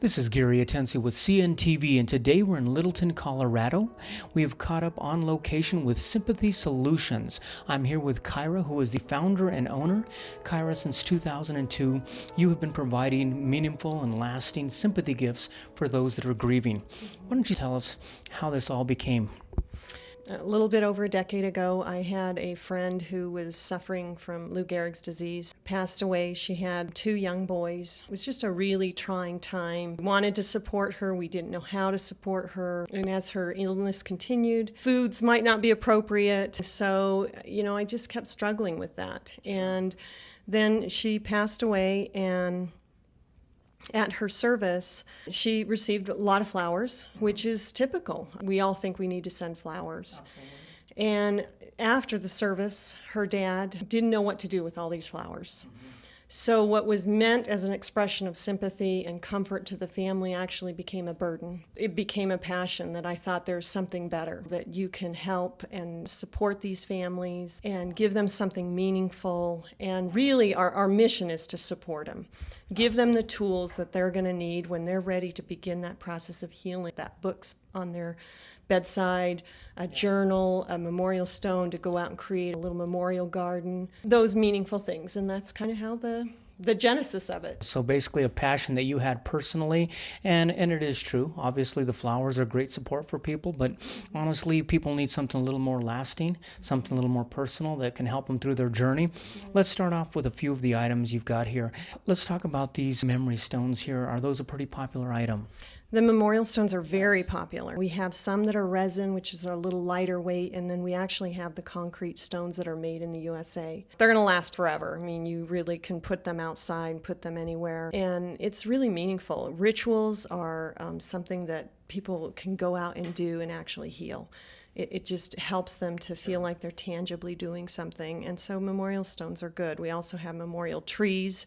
This is Gary Atensi with CNTV, and today we're in Littleton, Colorado. We have caught up on location with Sympathy Solutions. I'm here with Kyra, who is the founder and owner. Kyra, since 2002, you have been providing meaningful and lasting sympathy gifts for those that are grieving. Why don't you tell us how this all became? A little bit over a decade ago, I had a friend who was suffering from Lou Gehrig's disease. Passed away. She had 2 young boys. It was just a really trying time. We wanted to support her. We didn't know how to support her. And as her illness continued, foods might not be appropriate. So, I just kept struggling with that. And then she passed away, and at her service, she received a lot of flowers, which is typical. We all think we need to send flowers. Absolutely. And after the service, her dad didn't know what to do with all these flowers. So what was meant as an expression of sympathy and comfort to the family actually became a burden. It became a passion that I thought there's something better, that you can help and support these families and give them something meaningful. And really our mission is to support them. Give them the tools that they're going to need when they're ready to begin that process of healing. That book's on their bedside, a journal, a memorial stone to go out and create a little memorial garden, those meaningful things. And that's kind of how the genesis of it. So basically a passion that you had personally, and it is true. Obviously the flowers are great support for people, but honestly people need something a little more lasting, something a little more personal that can help them through their journey. Let's start off with a few of the items you've got here. Let's talk about these memory stones here. Are those a pretty popular item? The memorial stones are very popular. We have some that are resin, which is a little lighter weight, and then we actually have the concrete stones that are made in the USA. They're going to last forever. I mean, you really can put them outside, put them anywhere, and it's really meaningful. Rituals are something that people can go out and do and actually heal. It just helps them to feel like they're tangibly doing something, and so memorial stones are good. We also have memorial trees,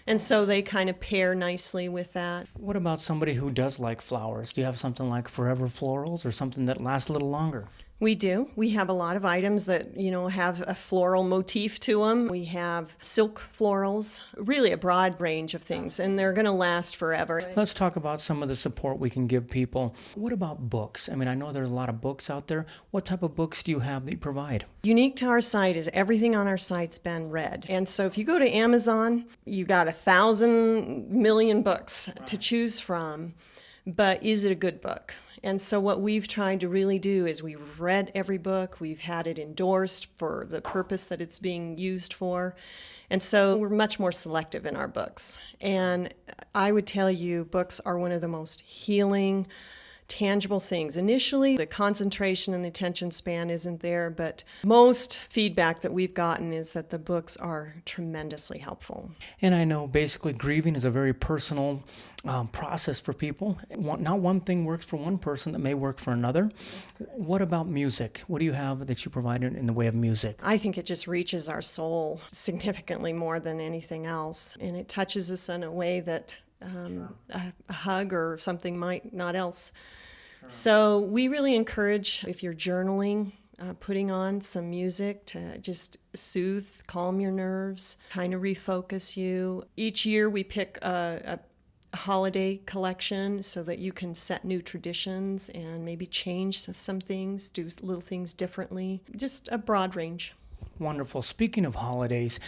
and so they kind of pair nicely with that. What about somebody who does like flowers? Do you have something like forever florals or something that lasts a little longer? We do. We have a lot of items that, have a floral motif to them. We have silk florals, really a broad range of things, and they're going to last forever. Let's talk about some of the support we can give people. What about books? I mean, I know there's a lot of books out there. What type of books do you have that you provide? Unique to our site is everything on our site's been read. And so if you go to Amazon, you've got 1,000 million books to choose from, but is it a good book? And so what we've tried to really do is we've read every book, we've had it endorsed for the purpose that it's being used for, and so we're much more selective in our books. And I would tell you books are one of the most healing, tangible things. Initially, the concentration and the attention span isn't there, but most feedback that we've gotten is that the books are tremendously helpful. And I know basically grieving is a very personal process for people. Not one thing works for one person that may work for another. What about music? What do you have that you provide in the way of music? I think it just reaches our soul significantly more than anything else, and it touches us in a way that a hug or something might not else. Sure. So we really encourage, if you're journaling, putting on some music to just soothe, calm your nerves, kind of refocus you. Each year we pick a holiday collection so that you can set new traditions and maybe change some things, do little things differently, just a broad range. Wonderful. Speaking of holidays,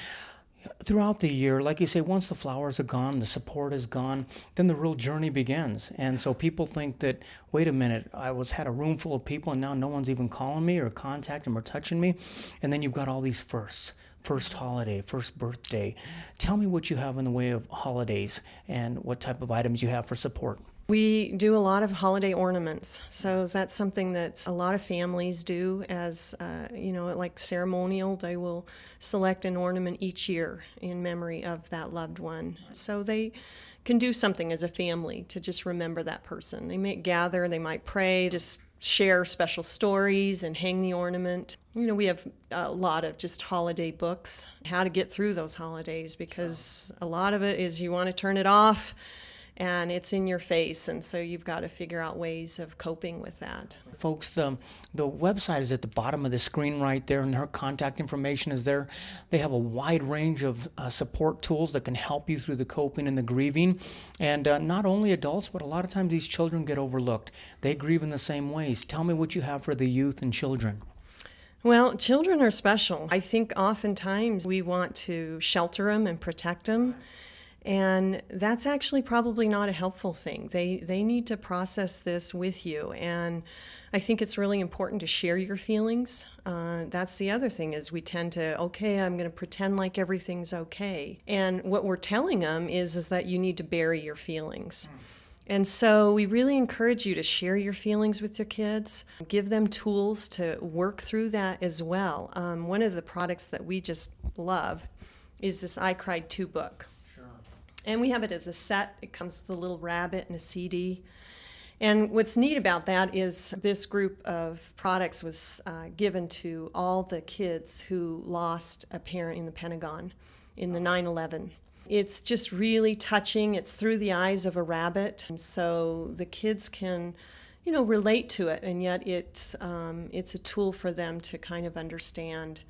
throughout the year, like you say, once the flowers are gone, the support is gone, then the real journey begins. And so people think that, wait a minute, had a room full of people and now no one's even calling me or contacting or touching me. And then you've got all these firsts. First holiday, first birthday. Tell me what you have in the way of holidays and what type of items you have for support. We do a lot of holiday ornaments, so that's something that a lot of families do as, like ceremonial. They will select an ornament each year in memory of that loved one. So they can do something as a family to just remember that person. They might gather, they might pray, just share special stories and hang the ornament. We have a lot of just holiday books, how to get through those holidays, because a lot of it is you want to turn it off and it's in your face, and so you've got to figure out ways of coping with that. Folks, the website is at the bottom of the screen right there, and her contact information is there. They have a wide range of support tools that can help you through the coping and the grieving. And not only adults, but a lot of times these children get overlooked. They grieve in the same ways. Tell me what you have for the youth and children. Well, children are special. I think oftentimes we want to shelter them and protect them. And that's actually probably not a helpful thing. They need to process this with you. And I think it's really important to share your feelings. That's the other thing is we tend to, okay, I'm going to pretend like everything's okay. And what we're telling them is that you need to bury your feelings. And so we really encourage you to share your feelings with your kids, give them tools to work through that as well. One of the products that we just love is this I Cried Too book. And we have it as a set. It comes with a little rabbit and a CD. And what's neat about that is this group of products was given to all the kids who lost a parent in the Pentagon in the 9/11. It's just really touching. It's through the eyes of a rabbit. And so the kids can, relate to it. And yet it's a tool for them to kind of understand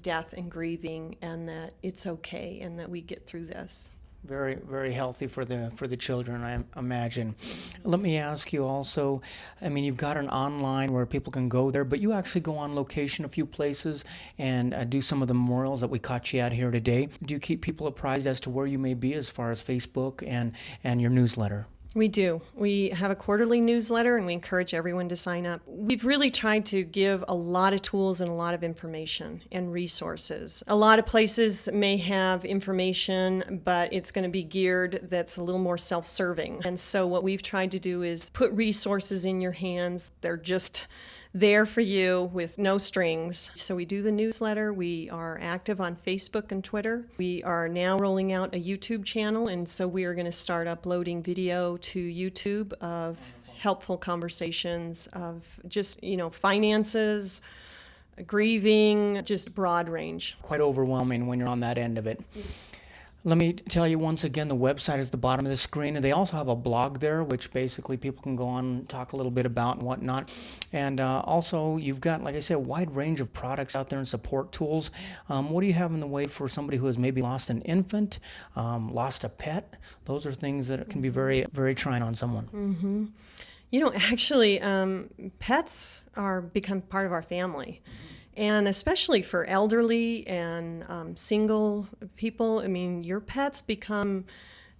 death and grieving, and that it's okay and that we get through this. Very, very healthy for the children, I imagine. Let me ask you also, you've got an online where people can go there, but you actually go on location a few places and do some of the memorials that we caught you at here today. Do you keep people apprised as to where you may be as far as Facebook and your newsletter? We do. We have a quarterly newsletter, and we encourage everyone to sign up. We've really tried to give a lot of tools and a lot of information and resources. A lot of places may have information, but it's going to be geared that's a little more self-serving. And so what we've tried to do is put resources in your hands. They're just there for you with no strings. So we do the newsletter. We are active on Facebook and Twitter. We are now rolling out a YouTube channel, and so we are going to start uploading video to YouTube of helpful conversations of just, finances, grieving, just broad range. Quite overwhelming when you're on that end of it. Let me tell you once again, the website is the bottom of the screen, and they also have a blog there, which basically people can go on and talk a little bit about and whatnot. And also, you've got, like I said, a wide range of products out there and support tools. What do you have in the way for somebody who has maybe lost an infant, lost a pet? Those are things that can be very, very trying on someone. Mm-hmm. Actually, pets become part of our family. And especially for elderly and single people, your pets become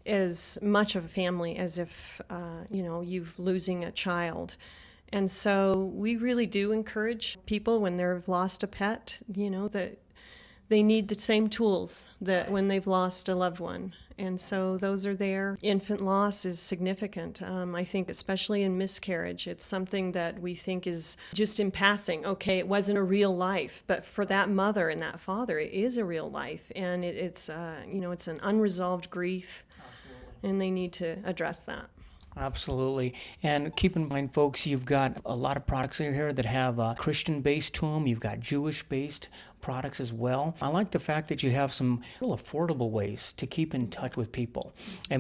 as much of a family as if, you've losing a child. And so we really do encourage people when they've lost a pet, that they need the same tools that when they've lost a loved one. And so those are there. Infant loss is significant. I think especially in miscarriage, it's something that we think is just in passing. Okay, it wasn't a real life, but for that mother and that father, it is a real life. And it's an unresolved grief. Absolutely. And they need to address that. Absolutely. And keep in mind, folks, you've got a lot of products in here that have Christian-based to them. You've got Jewish-based products as well. I like the fact that you have some real affordable ways to keep in touch with people. Tell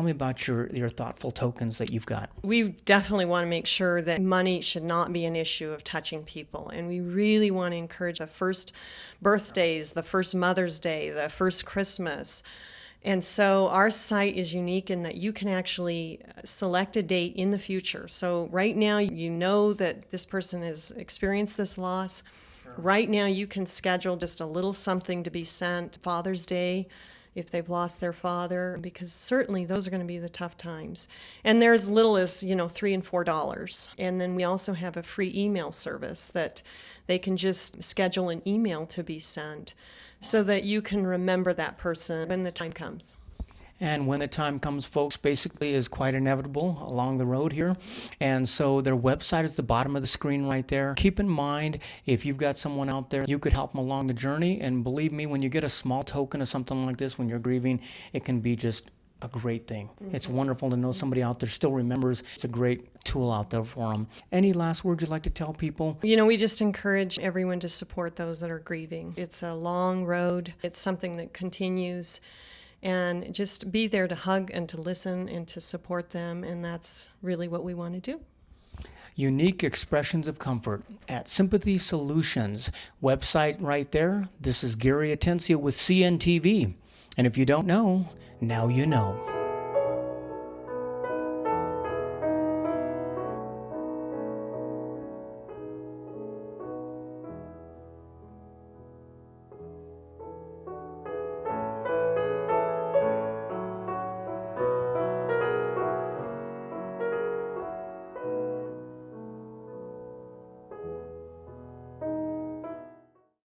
me about your thoughtful tokens that you've got. We definitely want to make sure that money should not be an issue of touching people. And we really want to encourage the first birthdays, the first Mother's Day, the first Christmas. And so our site is unique in that you can actually select a date in the future. So right now, you know that this person has experienced this loss. Sure. Right now, you can schedule just a little something to be sent Father's Day if they've lost their father, because certainly those are going to be the tough times. And they're as little as, $3 and $4. And then we also have a free email service that they can just schedule an email to be sent, so that you can remember that person when the time comes. And when the time comes, folks, basically is quite inevitable along the road here. And so their website is the bottom of the screen right there. Keep in mind, if you've got someone out there, you could help them along the journey. And believe me, when you get a small token of something like this, when you're grieving, it can be just a great thing. Mm-hmm. It's wonderful to know somebody out there still remembers. It's a great tool out there for them. Any last words you'd like to tell people? We just encourage everyone to support those that are grieving. It's a long road. It's something that continues. and just be there to hug and to listen and to support them. And that's really what we want to do. Unique expressions of comfort at Sympathy Solutions. Website right there. This is Gary Atencia with CNTV. And if you don't know, now you know.